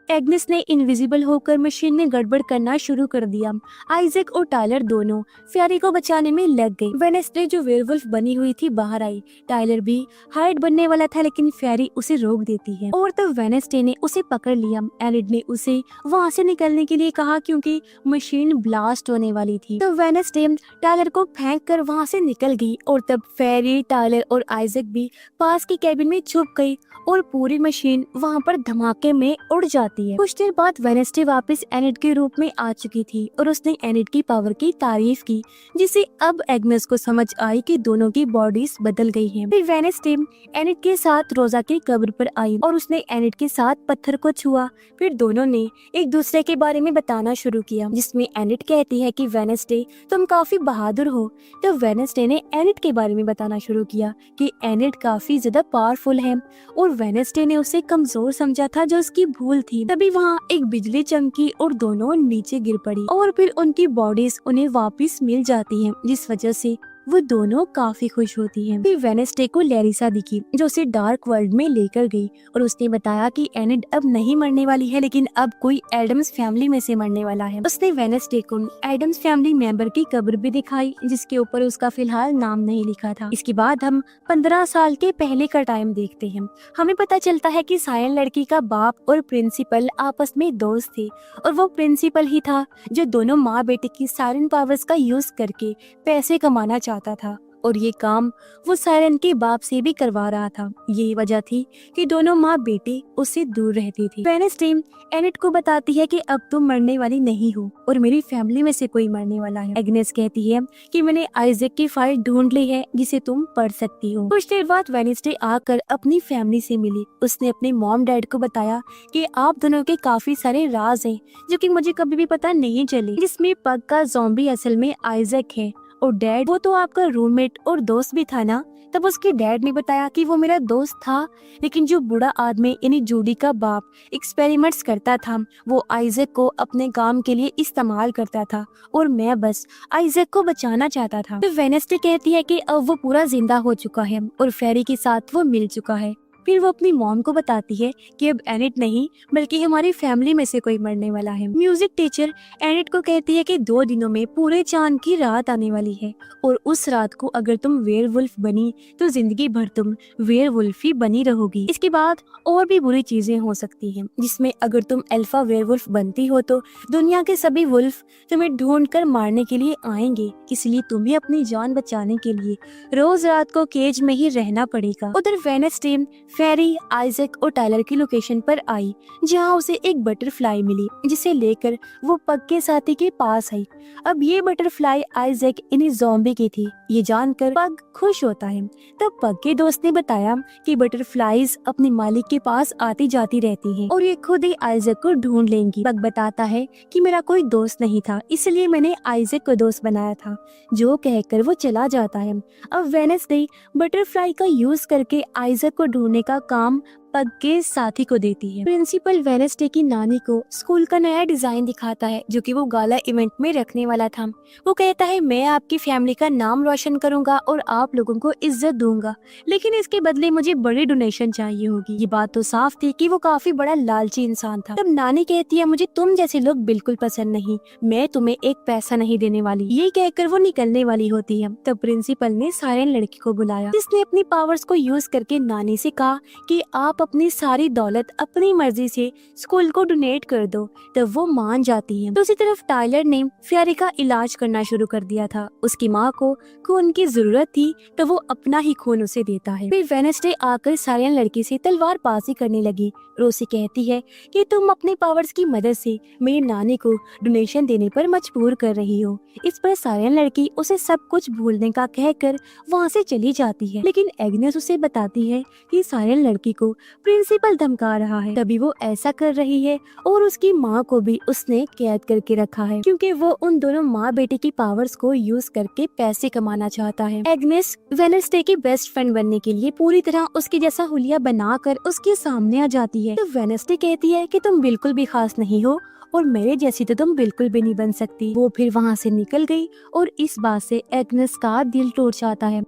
एग्नेस ने इनविजिबल होकर मशीन में गड़बड़ करना शुरू कर दिया। आइजैक और टायलर दोनों फेरी को बचाने में लग गए। वेडनेसडे जो वेयरवुल्फ बनी हुई थी बाहर आई। टायलर भी हाइड बनने वाला था, लेकिन फेरी उसे रोक देती है और तब वेडनेसडे ने उसे पकड़ लिया। एनिड ने उसे वहाँ से निकलने के लिए कहा क्योंकि मशीन ब्लास्ट होने वाली थी। तो वेडनेसडे टायलर को फेंक कर वहाँ से निकल गई और तब फेरी, टायलर और आइजैक भी पास की कैबिन में छुप गई और पूरी मशीन वहाँ पर धमाके में उड़ जाती है। कुछ देर बाद वेडनेसडे वापस एनिड के रूप में आ चुकी थी और उसने एनिड की पावर की तारीफ की, जिससे अब एग्नेस को समझ आई कि दोनों की बॉडीज बदल गई हैं। फिर वेडनेसडे एनिड के साथ रोजा की कब्र पर आई और उसने एनिड के साथ पत्थर को छुआ। फिर दोनों ने एक दूसरे के बारे में बताना शुरू किया, जिसमें एनिड कहती है कि वेडनेसडे तुम काफी बहादुर हो। तो वेडनेसडे ने एनिड के बारे में बताना शुरू किया कि एनिड काफी ज्यादा पावरफुल है और वेडनेसडे ने उसे कमजोर समझा था, जो उसकी भूल थी। तभी वहाँ एक बिजली चमकी और दोनों नीचे गिर पड़ी और फिर उनकी बॉडीज उन्हें वापस मिल जाती हैं, जिस वजह से वो दोनों काफी खुश होती हैं। फिर वेडनेसडे को लैरिसा दिखी, जो उसे डार्क वर्ल्ड में लेकर गई और उसने बताया कि एनिड अब नहीं मरने वाली है, लेकिन अब कोई एडम्स फैमिली में से मरने वाला है। उसने वेडनेसडे को एडम्स फैमिली मेंबर की कब्र भी दिखाई, जिसके ऊपर उसका फिलहाल नाम नहीं लिखा था। इसके बाद हम 15 साल के पहले का टाइम देखते हैं। हमें पता चलता है कि सायन लड़की का बाप और प्रिंसिपल आपस में दोस्त थे और वो प्रिंसिपल ही था जो दोनों माँ बेटे की सायरन पावर्स का यूज करके पैसे कमाना चाहता था और ये काम वो सायरन के बाप से भी करवा रहा था। यही वजह थी कि दोनों माँ बेटे उससे दूर रहती थी। वेडनेसडे एनिड को बताती है कि अब तुम मरने वाली नहीं हो और मेरी फैमिली में से कोई मरने वाला है। एग्नेस कहती है कि मैंने आइजैक की फाइल ढूंढ ली है, जिसे तुम पढ़ सकती हो। कुछ देर बाद वेडनेसडे आकर अपनी फैमिली से मिली। उसने अपने मॉम डैड को बताया कि आप दोनों के काफी सारे राज हैं, जो कि मुझे कभी भी पता नहीं चले, जिसमें पग का ज़ॉम्बी असल में आइजैक है और डैड वो तो आपका रूममेट और दोस्त भी था ना। तब उसके डैड ने बताया कि वो मेरा दोस्त था, लेकिन जो बूढ़ा आदमी यानी जूडी का बाप एक्सपेरिमेंट्स करता था, वो आइजैक को अपने काम के लिए इस्तेमाल करता था और मैं बस आइजैक को बचाना चाहता था। तो वेडनेसडे कहती है कि अब वो पूरा जिंदा हो चुका है और फेरी के साथ वो मिल चुका है फिर वो अपनी मॉम को बताती है कि अब एनिट नहीं बल्कि हमारी फैमिली में से कोई मरने वाला है। म्यूजिक टीचर एनिट को कहती है कि 2 दिनों में पूरे चांद की रात आने वाली है और उस रात को अगर तुम वेयरवुल्फ बनी तो जिंदगी भर तुम वेयरवुल्फ ही बनी रहोगी। इसके बाद और भी बुरी चीजें हो सकती हैं, जिसमें अगर तुम अल्फा वेयरवुल्फ बनती हो तो दुनिया के सभी वुल्फ तुम्हें ढूंढ कर मारने के लिए आएंगे, इसलिए तुम्हें अपनी जान बचाने के लिए रोज रात को केज में ही रहना पड़ेगा। उधर वेडनेसडे फेरी, आइजैक और टायलर की लोकेशन पर आई, जहां उसे एक बटरफ्लाई मिली, जिसे लेकर वो पग के साथी के पास आई। अब ये बटरफ्लाई आइजैक इन्हीं ज़ॉम्बी की थी। ये जानकर पग खुश होता है। तब पग के दोस्त ने बताया कि बटरफ्लाईज अपने मालिक के पास आती जाती रहती हैं और ये खुद ही आइजैक को ढूंढ लेंगी। पग बताता है कि मेरा कोई दोस्त नहीं था, इसलिए मैंने आइजैक को दोस्त बनाया था, जो कहकर वो चला जाता है। अब वेडनेसडे बटरफ्लाई का यूज करके आइजैक को ढूंढने का काम पग के साथी को देती है। प्रिंसिपल वेडनेसडे की नानी को स्कूल का नया डिजाइन दिखाता है, जो कि वो गाला इवेंट में रखने वाला था। वो कहता है मैं आपकी फैमिली का नाम रोशन करूंगा और आप लोगों को इज्जत दूंगा, लेकिन इसके बदले मुझे बड़ी डोनेशन चाहिए होगी। ये बात तो साफ थी कि वो काफी बड़ा लालची इंसान था। तब नानी कहती है मुझे तुम जैसे लोग बिल्कुल पसंद नहीं, मैं तुम्हें एक पैसा नहीं देने वाली। ये कहकर वो निकलने वाली होती है। तब प्रिंसिपल ने साइलेंट लड़की को बुलाया, जिसने अपनी पावर्स को यूज करके नानी से कहा कि आप अपनी सारी दौलत अपनी मर्जी से स्कूल को डोनेट कर दो। तब वो मान जाती है। दूसरी तरफ टायलर ने फेरी का इलाज करना शुरू कर दिया था। उसकी माँ को खून की जरूरत थी, तो वो अपना ही खून उसे देता है। फिर वेडनेसडे आकर साइलेंट लड़की से तलवारबाजी करने लगी। रोसी कहती है कि तुम अपने पावर्स की मदद से मेरी नानी को डोनेशन देने पर मजबूर कर रही हो। इस पर साइलेंट लड़की उसे सब कुछ भूलने का कहकर वहाँ से चली जाती है, लेकिन एग्नेस उसे बताती है कि साइलेंट लड़की को प्रिंसिपल धमका रहा है, तभी वो ऐसा कर रही है और उसकी माँ को भी उसने कैद करके रखा है, क्योंकि वो उन दोनों माँ बेटे की पावर्स को यूज करके पैसे कमाना चाहता है। एग्नेस वेडनेसडे की बेस्ट फ्रेंड बनने के लिए पूरी तरह उसके जैसा हुलिया बनाकर उसके सामने आ जाती है। तो वेडनेसडे कहती है कि तुम बिल्कुल भी खास नहीं हो और मेरे जैसी तो तुम बिल्कुल भी नहीं बन सकती। वो फिर वहाँ से निकल गई और इस बात से एग्नेस का दिल टूट जाता है।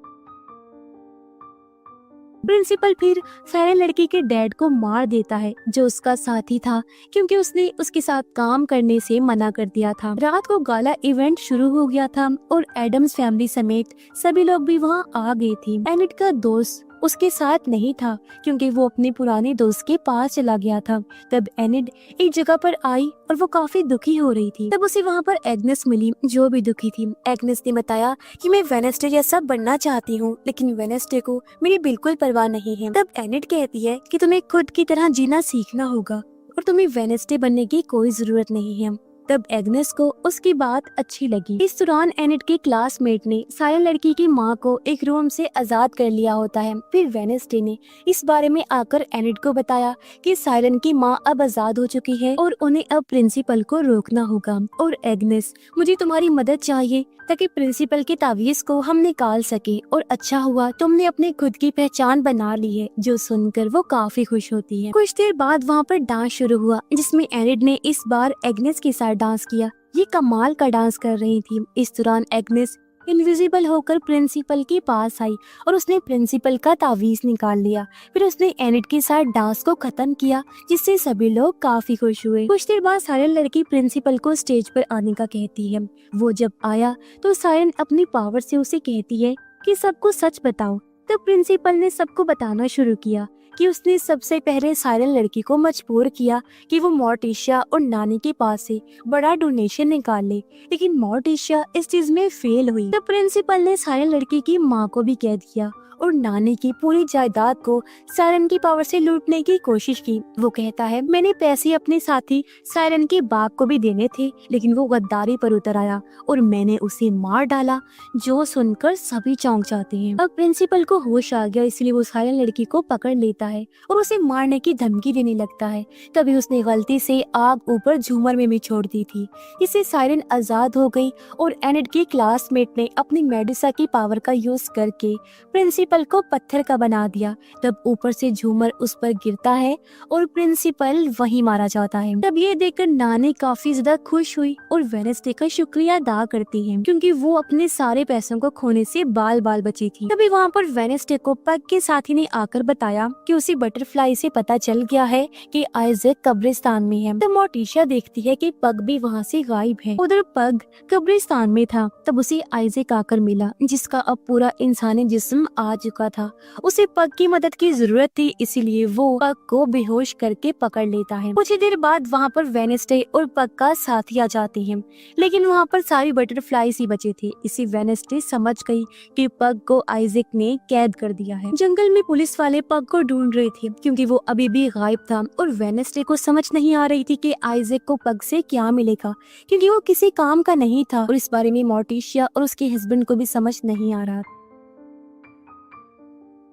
प्रिंसिपल फिर फेरे लड़की के डैड को मार देता है, जो उसका साथी था, क्योंकि उसने उसके साथ काम करने से मना कर दिया था। रात को गाला इवेंट शुरू हो गया था और एडम्स फैमिली समेत सभी लोग भी वहाँ आ गए थे। एनिट का दोस्त उसके साथ नहीं था, क्योंकि वो अपने पुराने दोस्त के पास चला गया था। तब एनिड एक जगह पर आई और वो काफी दुखी हो रही थी। तब उसे वहाँ पर एग्नेस मिली, जो भी दुखी थी। एग्नेस ने बताया कि मैं वेडनेसडे जैसा बनना चाहती हूँ, लेकिन वेडनेसडे को मेरी बिल्कुल परवाह नहीं है। तब एनिड कहती है कि तुम्हें खुद की तरह जीना सीखना होगा और तुम्हें वेडनेसडे बनने की कोई जरूरत नहीं है। तब एग्नेस को उसकी बात अच्छी लगी। इस दौरान एनिट के क्लासमेट ने साइलेंट लड़की की माँ को एक रूम से आजाद कर लिया होता है। फिर वेडनेसडे ने इस बारे में आकर एनिट को बताया कि साइलेंट की माँ अब आजाद हो चुकी है और उन्हें अब प्रिंसिपल को रोकना होगा। और एग्नेस, मुझे तुम्हारी मदद चाहिए ताकि प्रिंसिपल के तावीज को हम निकाल सके, और अच्छा हुआ तुमने अपने खुद की पहचान बना ली है। जो सुनकर वो काफी खुश होती है। कुछ देर बाद वहाँ पर डांस शुरू हुआ, जिसमें एनिड ने इस बार एग्नेस के साथ डांस किया। ये कमाल का डांस कर रही थी। इस दौरान एग्नेस इनविजिबल होकर प्रिंसिपल के पास आई और उसने प्रिंसिपल का तावीज निकाल लिया। फिर उसने एनिट के साथ डांस को खत्म किया, जिससे सभी लोग काफी खुश हुए। कुछ देर बाद साइलेंट लड़की प्रिंसिपल को स्टेज पर आने का कहती है। वो जब आया तो साइलेंट अपनी पावर से उसे कहती है कि सबको सच बताओ। तब प्रिंसिपल ने सबको बताना शुरू किया कि उसने सबसे पहले साइलेंट लड़की को मजबूर किया कि वो मोर्टिशिया और नानी के पास से बड़ा डोनेशन निकाल ले, लेकिन मोर्टिशिया इस चीज में फेल हुई। तब प्रिंसिपल ने साइलेंट लड़की की माँ को भी कैद किया और नानी की पूरी जायदाद को साइलेंट की पावर से लूटने की कोशिश की। वो कहता है मैंने पैसे अपने साथी साइलेंट के बाग को भी देने थे, लेकिन वो गद्दारी पर उतर आया और मैंने उसे मार डाला। जो सुनकर सभी चौंक जाते हैं। अब प्रिंसिपल को होश आ गया, इसलिए वो साइलेंट लड़की को पकड़ लेता है और उसे मारने की धमकी देने लगता है। तभी उसने गलती से आग ऊपर झूमर में भी छोड़ दी थी, इससे साइलेंट आजाद हो गई और एनिड की क्लासमेट ने अपनी मेडुसा की पावर का यूज करके प्रिंसिपल को पत्थर का बना दिया। तब ऊपर से झूमर उस पर गिरता है और प्रिंसिपल वहीं मारा जाता है। तब ये देखकर नानी काफी ज्यादा खुश हुई और वेडनेसडे का शुक्रिया अदा करती है, क्योंकि वो अपने सारे पैसों को खोने से बाल बाल बची थी। तभी वहाँ पर वेडनेसडे को पग के साथी ने आकर बताया कि क्योंकि उसी बटरफ्लाई से पता चल गया है कि आइजैक कब्रिस्तान में है। तब मोर्टिशिया देखती है कि पग भी वहाँ से गायब है। उधर पग कब्रिस्तान में था, तब उसे आइजैक आकर मिला, जिसका अब पूरा इंसानी जिस्म आ चुका था। उसे पग की मदद की जरूरत थी, इसीलिए वो पग को बेहोश करके पकड़ लेता है। कुछ ही देर बाद वहाँ पर वेडनेसडे और पग का साथी आ जाते हैं, लेकिन वहाँ पर सारी बटरफ्लाईज ही बचे थे। इसी वेडनेसडे समझ गई कि पग को आइजैक ने कैद कर दिया है। जंगल में पुलिस वाले पग को ढूंढ रहे थे क्योंकि वो अभी भी गायब था, और वेडनेसडे को समझ नहीं आ रही थी कि आइजैक को पग से क्या मिलेगा, क्योंकि वो किसी काम का नहीं था, और इस बारे में मोर्टिशिया और उसके हस्बैंड को भी समझ नहीं आ रहा।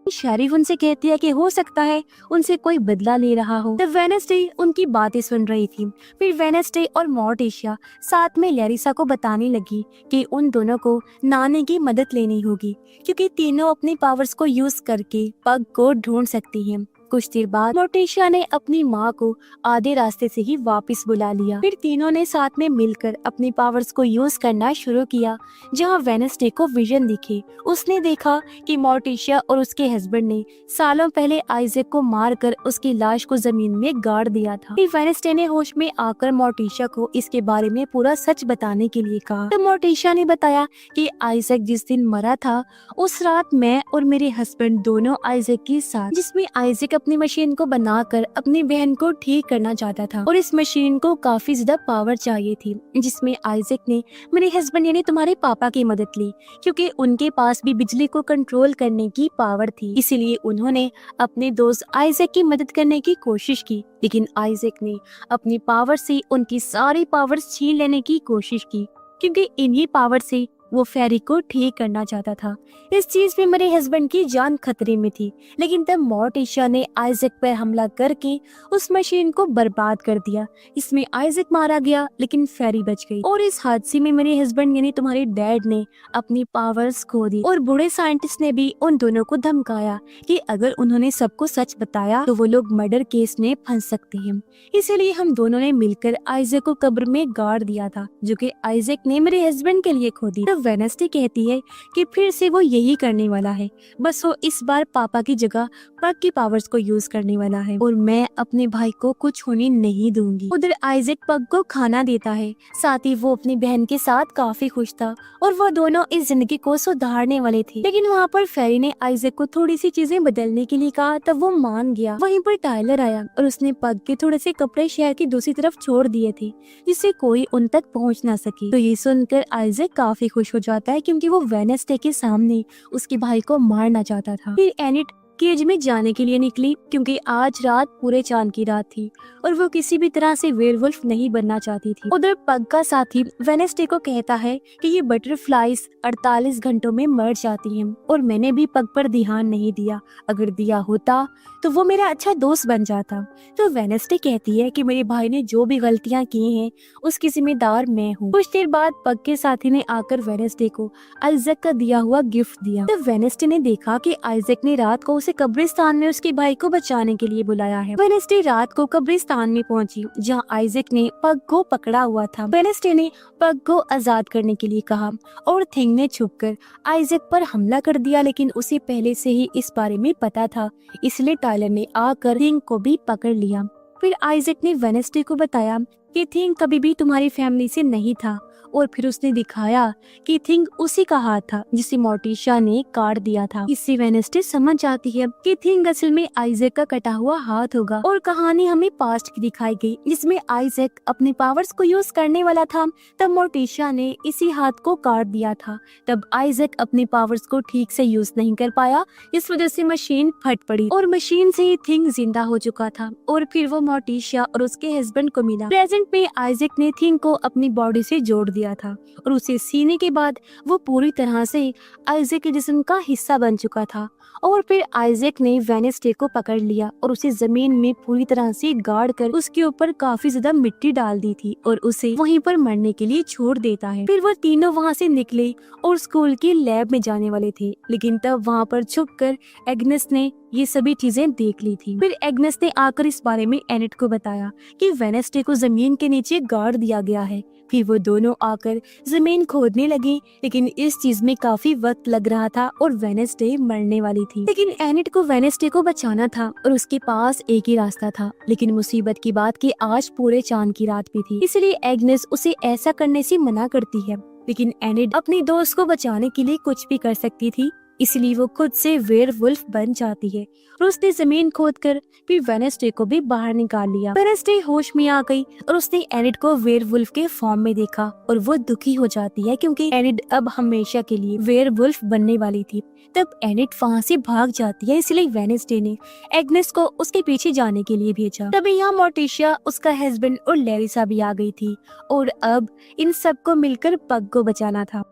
शेरिफ उनसे कहती है कि हो सकता है उनसे कोई बदला ले रहा हो। तब वेडनेसडे उनकी बातें सुन रही थी। फिर वेडनेसडे और मोर्टिशिया साथ में लैरिसा को बताने लगी कि उन दोनों को नानी की मदद लेनी होगी, क्योंकि तीनों अपनी पावर्स को यूज करके पग को ढूंढ सकती हैं। कुछ देर बाद मोर्टिशिया ने अपनी माँ को आधे रास्ते से ही वापस बुला लिया। फिर तीनों ने साथ में मिलकर अपनी पावर्स को यूज करना शुरू किया। जहाँ वेडनेसडे को विजन दिखे, उसने देखा कि मोर्टिशिया और उसके हस्बैंड ने सालों पहले आइजैक को मारकर उसकी लाश को जमीन में गाड़ दिया था। फिर वेडनेसडे ने होश में आकर मोर्टिशिया को इसके बारे में पूरा सच बताने के लिए कहा। तो मोर्टिशिया ने बताया कि आइजैक जिस दिन मरा था, उस रात मैं और मेरे हस्बैंड दोनों आइजैक के साथ, जिसमें आइजैक अपनी मशीन को बनाकर अपनी बहन को ठीक करना चाहता था, और इस मशीन को काफी ज्यादा पावर चाहिए थी, जिसमें आइजैक ने मेरे हस्बैंड यानी तुम्हारे पापा की मदद ली, क्योंकि उनके पास भी बिजली को कंट्रोल करने की पावर थी। इसीलिए उन्होंने अपने दोस्त आइजैक की मदद करने की कोशिश की, लेकिन आइजैक ने अपनी पावर से उनकी सारी पावर्स छीन लेने की कोशिश की, क्योंकि इन्हीं पावर से वो फेरी को ठीक करना चाहता था। इस चीज में मेरे हस्बैंड की जान खतरे में थी, लेकिन तब मोर्टिशिया ने आइजैक पर हमला करके उस मशीन को बर्बाद कर दिया। इसमें आइजैक मारा गया, लेकिन फेरी बच गई। और इस हादसे में मेरे हस्बैंड यानी तुम्हारे डैड ने अपनी पावर्स खो दी, और बूढ़े साइंटिस्ट ने भी उन दोनों को धमकाया कि अगर उन्होंने सबको सच बताया तो वो लोग मर्डर केस में फंस सकते हैं। इसीलिए हम दोनों ने मिलकर आइजैक को कब्र में गाड़ दिया था, जो कि आइजैक ने मेरे हस्बैंड के लिए खो दी। वेडनेसडे कहती है कि फिर से वो यही करने वाला है, बस वो इस बार पापा की जगह पग की पावर्स को यूज करने वाला है, और मैं अपने भाई को कुछ होने नहीं दूंगी। उधर आइजैक पग को खाना देता है, साथ ही वो अपनी बहन के साथ काफी खुश था, और वो दोनों इस जिंदगी को सुधारने वाले थे। लेकिन वहाँ पर फेरी ने आइजैक को थोड़ी सी चीजें बदलने के लिए कहा, तब वो मान गया। वहीं पर टाइलर आया और उसने पग के थोड़े से कपड़े शहर की दूसरी तरफ छोड़ दिए थे, जिससे कोई उन तक पहुँच ना सके। तो ये सुनकर आइजैक काफी खुश हो जाता है, क्योंकि वो वेडनेसडे के सामने उसके भाई को मारना चाहता था। फिर एनिट केज में जाने के लिए निकली, क्योंकि आज रात पूरे चांद की रात थी और वो किसी भी तरह से वेयरवुल्फ नहीं बनना चाहती थी। उधर पग का साथी वेडनेसडे को कहता है कि ये बटरफ्लाईज 48 घंटों में मर जाती हैं, और मैंने भी पग पर ध्यान नहीं दिया, अगर दिया होता तो वो मेरा अच्छा दोस्त बन जाता। तो वेडनेसडे कहती है कि मेरे भाई ने जो भी गलतियां की हैं उसकी जिम्मेदार मैं हूँ। कुछ देर बाद पग के साथी ने आकर वेडनेसडे को आइजैक का दिया हुआ गिफ्ट दिया। तो वेडनेसडे ने देखा कि आइजैक ने रात को उसे कब्रिस्तान में उसके भाई को बचाने के लिए बुलाया है। वेडनेसडे रात को कब्रिस्तान में पहुंची, जहां आइजैक ने पग को पकड़ा हुआ था। वेडनेसडे ने पग को आजाद करने के लिए कहा, और थिंग ने छुपकर आइजैक पर हमला कर दिया, लेकिन उसे पहले से ही इस बारे में पता था, इसलिए टाइलर ने आकर थिंग को भी पकड़ लिया। फिर आइजैक ने वेडनेसडे को बताया कि थिंग कभी भी तुम्हारी फैमिली से नहीं था, और फिर उसने दिखाया कि थिंग उसी का हाथ था जिसे मोर्टिशिया ने काट दिया था। इससे वेडनेसडे समझ जाती है कि थिंग असल में आइजैक का कटा हुआ हाथ होगा, और कहानी हमें पास्ट की दिखाई गई, जिसमें आइजैक अपने पावर्स को यूज करने वाला था, तब मोर्टिशिया ने इसी हाथ को काट दिया था। तब आइजैक अपने पावर्स को ठीक से यूज नहीं कर पाया, इस वजह से मशीन फट पड़ी, और मशीन से थिंग जिंदा हो चुका था। और फिर वो मोर्टिशिया और उसके हस्बैंड को मिला। प्रेजेंट में आइजैक ने थिंग को अपनी बॉडी से जोड़ दिया था, और उसे सीने के बाद वो पूरी तरह से आइजैक के जिस्म का हिस्सा बन चुका था। और फिर आइजैक ने वेडनेसडे को पकड़ लिया और उसे जमीन में पूरी तरह से गाड़ कर उसके ऊपर काफी ज्यादा मिट्टी डाल दी थी, और उसे वहीं पर मरने के लिए छोड़ देता है। फिर वो तीनों वहाँ से निकले और स्कूल की लैब में जाने वाले थे, लेकिन तब वहाँ पर छुपकर एग्नेस ने ये सभी चीजें देख ली थी। फिर एग्नेस ने आकर इस बारे में एनिट को बताया कि वेडनेसडे को जमीन के नीचे गाड़ दिया गया है। फिर वो दोनों आकर जमीन खोदने लगे, लेकिन इस चीज में काफी वक्त लग रहा था और वेडनेसडे मरने वाली थी। लेकिन एनिट को वेडनेसडे को बचाना था और उसके पास एक ही रास्ता था। लेकिन मुसीबत की बात कि आज पूरे चांद की रात भी थी, इसलिए एग्नेस उसे ऐसा करने से मना करती है। लेकिन एनिट अपनी दोस्त को बचाने के लिए कुछ भी कर सकती थी, इसलिए वो खुद से वेयरवुल्फ बन जाती है और उसने जमीन खोदकर फिर वेडनेसडे को भी बाहर निकाल लिया। वेडनेसडे होश में आ गई और उसने एनिट को वेयरवुल्फ के फॉर्म में देखा और वो दुखी हो जाती है क्योंकि एनिट अब हमेशा के लिए वेयरवुल्फ बनने वाली थी। तब एनिट वहाँ से भाग जाती है, इसलिए वेडनेसडे ने एग्नेस को उसके पीछे जाने के लिए भेजा। तभी यहाँ मोर्टिशिया, उसका हस्बैंड और लैरिसा भी आ गई थी और अब इन सबको मिलकर पग को बचाना था।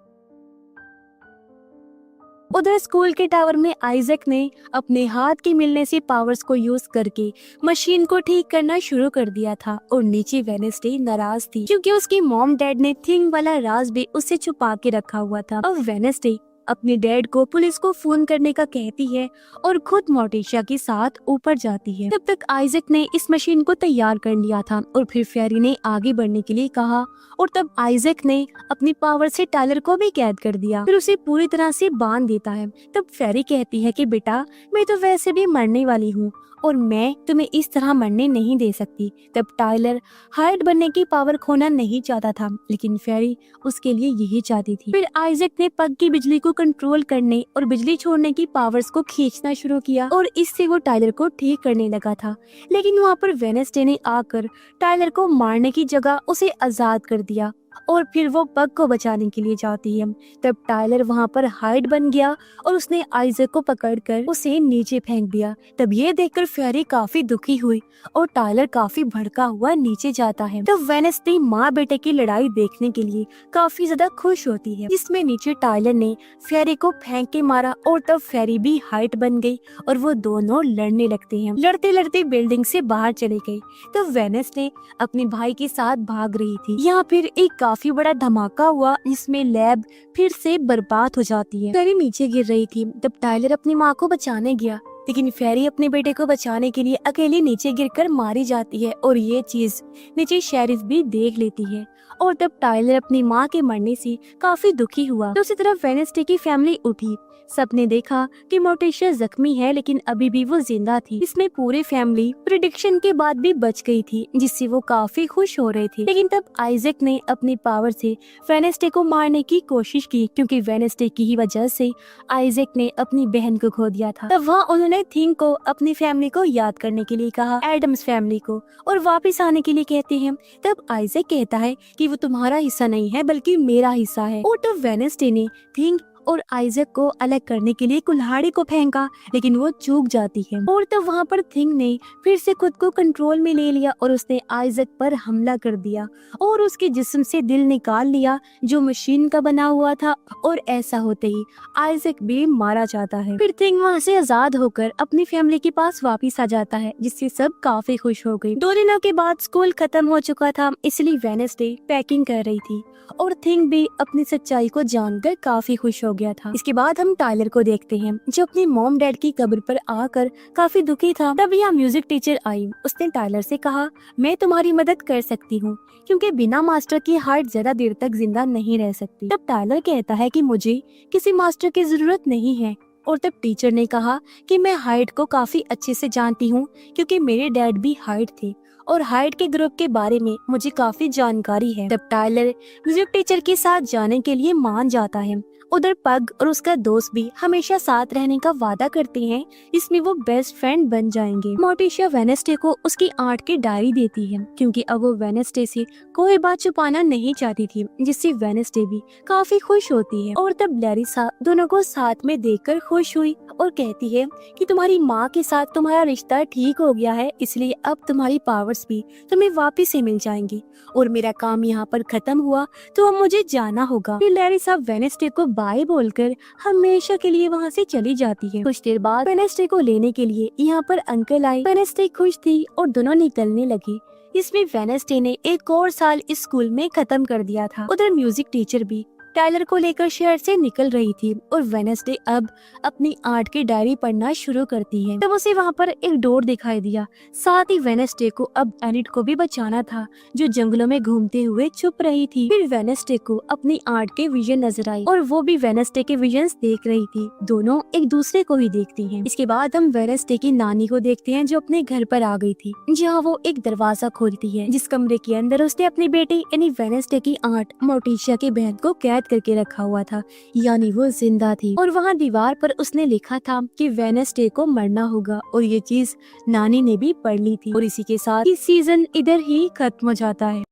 उधर स्कूल के टावर में आइजैक ने अपने हाथ के मिलने से पावर्स को यूज करके मशीन को ठीक करना शुरू कर दिया था और नीचे वेडनेसडे नाराज थी क्योंकि उसकी मॉम डैड ने थिंग वाला राज भी उससे छुपा के रखा हुआ था। अब वेडनेसडे अपने डैड को पुलिस को फोन करने का कहती है और खुद मोर्टिशिया के साथ ऊपर जाती है। तब तक आइजैक ने इस मशीन को तैयार कर लिया था और फिर फेरी ने आगे बढ़ने के लिए कहा और तब आइजैक ने अपनी पावर से टायलर को भी कैद कर दिया, फिर उसे पूरी तरह से बांध देता है। तब फेरी कहती है कि बेटा, मैं तो वैसे भी मरने वाली हूँ और मैं तुम्हें इस तरह मरने नहीं दे सकती। तब टायलर हाइड बनने की पावर खोना नहीं चाहता था, लेकिन फेरी उसके लिए यही चाहती थी। फिर आइजैक ने पग की बिजली को कंट्रोल करने और बिजली छोड़ने की पावर्स को खींचना शुरू किया और इससे वो टायलर को ठीक करने लगा था। लेकिन वहाँ पर वेडनेसडे ने आकर टायलर को मारने की जगह उसे आजाद कर दिया और फिर वो पग को बचाने के लिए जाती है। तब टायलर वहाँ पर हाइड बन गया और उसने आइजैक को पकड़कर उसे नीचे फेंक दिया। तब ये देखकर फेरी काफी दुखी हुई और टायलर काफी भड़का हुआ नीचे जाता है। तब वेडनेसडे माँ बेटे की लड़ाई देखने के लिए काफी ज्यादा खुश होती है। इसमें नीचे टायलर ने फेरी को फेंक के मारा और तब फेरी भी हाइट बन गई और वो दोनों लड़ने लगते हैं। लड़ते लड़ते बिल्डिंग से बाहर चले गए। तब वेडनेसडे अपने भाई के साथ भाग रही थी। यहाँ फिर एक काफी बड़ा धमाका हुआ जिसमें लैब फिर से बर्बाद हो जाती है। फेरी नीचे गिर रही थी। तब टायलर अपनी माँ को बचाने गया, लेकिन फेरी अपने बेटे को बचाने के लिए अकेली नीचे गिरकर मारी जाती है और ये चीज नीचे शेरिफ भी देख लेती है और तब टायलर अपनी माँ के मरने से काफी दुखी हुआ। दूसरी तरफ वेडनेसडे की फैमिली उठी। सबने देखा कि मोर्टिशिया जख्मी है, लेकिन अभी भी वो जिंदा थी। इसमें पूरी फैमिली प्रेडिक्शन के बाद भी बच गई थी, जिससे वो काफी खुश हो रहे थे। लेकिन तब आइजैक ने अपनी पावर से वेडनेसडे को मारने की कोशिश की, क्योंकि वेडनेसडे की ही वजह से आइजैक ने अपनी बहन को खो दिया था। तब वहाँ उन्होंने थिंग को अपनी फैमिली को याद करने के लिए कहा, एडम्स फैमिली को, और वापस आने के लिए कहते हैं। तब आइजैक कहता है कि वो तुम्हारा हिस्सा नहीं है बल्कि मेरा हिस्सा है। और तब वेडनेसडे ने थिंग और आइजैक को अलग करने के लिए कुल्हाड़ी को फेंका, लेकिन वो चूक जाती है। और तब वहाँ पर थिंग ने फिर से खुद को कंट्रोल में ले लिया और उसने आइजैक पर हमला कर दिया और उसके जिस्म से दिल निकाल लिया जो मशीन का बना हुआ था। और ऐसा होते ही आइजैक भी मारा जाता है। फिर थिंग वहाँ से आजाद होकर अपनी फैमिली के पास वापिस आ जाता है, जिससे सब काफी खुश हो गई। 2 दिनों के बाद स्कूल खत्म हो चुका था, इसलिए वेडनेसडे पैकिंग कर रही थी और थिंग भी अपनी सच्चाई को जानकर काफी खुश हो गया था। इसके बाद हम टायलर को देखते हैं, जो अपनी मॉम डैड की कब्र पर आकर काफी दुखी था। तब यहाँ म्यूजिक टीचर आई। उसने टायलर से कहा, मैं तुम्हारी मदद कर सकती हूँ, क्योंकि बिना मास्टर की हार्ट ज्यादा देर तक जिंदा नहीं रह सकती। तब टायलर कहता है कि मुझे किसी मास्टर की जरूरत नहीं है। और तब टीचर ने कहा कि मैं हाइड को काफी अच्छे से जानती हूँ, क्योंकि मेरे डैड भी हाइड थे और हाइड के ग्रुप के बारे में मुझे काफी जानकारी है। तब टायलर म्यूजिक टीचर के साथ जाने के लिए मान जाता है। उधर पग और उसका दोस्त भी हमेशा साथ रहने का वादा करते हैं, इसमें वो बेस्ट फ्रेंड बन जाएंगे। मोर्टिशिया वेडनेसडे को उसकी आर्ट की डायरी देती है, क्योंकि अब वो वेडनेसडे से कोई बात छुपाना नहीं चाहती थी, जिससे वेडनेसडे भी काफी खुश होती है। और तब लैरिसा दोनों को साथ में देखकर खुश हुई और कहती है कि तुम्हारी माँ के साथ तुम्हारा रिश्ता ठीक हो गया है, इसलिए अब तुम्हारी पावर्स भी तुम्हें वापिस से मिल जाएंगी और मेरा काम यहाँ पर खत्म हुआ, तो अब मुझे जाना होगा। फिर लैरिसा वेडनेसडे को बाय बोलकर हमेशा के लिए वहाँ से चली जाती है। कुछ देर बाद वेडनेसडे को लेने के लिए यहाँ पर अंकल आए। वेडनेसडे खुश थी और दोनों निकलने लगी। इसमें वेडनेसडे ने एक और साल इस स्कूल में खत्म कर दिया था। उधर म्यूजिक टीचर भी टाइलर को लेकर शहर से निकल रही थी और वेडनेसडे अब अपनी आर्ट की डायरी पढ़ना शुरू करती है। तब उसे वहाँ पर एक डोर दिखाई दिया। साथ ही वेडनेसडे को अब एनिट को भी बचाना था, जो जंगलों में घूमते हुए छुप रही थी। फिर वेडनेसडे को अपनी आर्ट के विजन नजर आई और वो भी वेडनेसडे के विजन्स देख रही थी। दोनों एक दूसरे को ही देखती हैं। इसके बाद हम वेडनेसडे की नानी को देखते हैं, जो अपने घर पर आ गई थी, जहाँ वो एक दरवाजा खोलती है, जिस कमरे के अंदर उसने अपनी बेटी यानी वेडनेसडे की आर्ट मोर्टिशिया की बहन को कैद करके रखा हुआ था, यानी वो जिंदा थी। और वहाँ दीवार पर उसने लिखा था कि वेडनेसडे को मरना होगा, और ये चीज नानी ने भी पढ़ ली थी। और इसी के साथ ये सीजन इधर ही खत्म हो जाता है।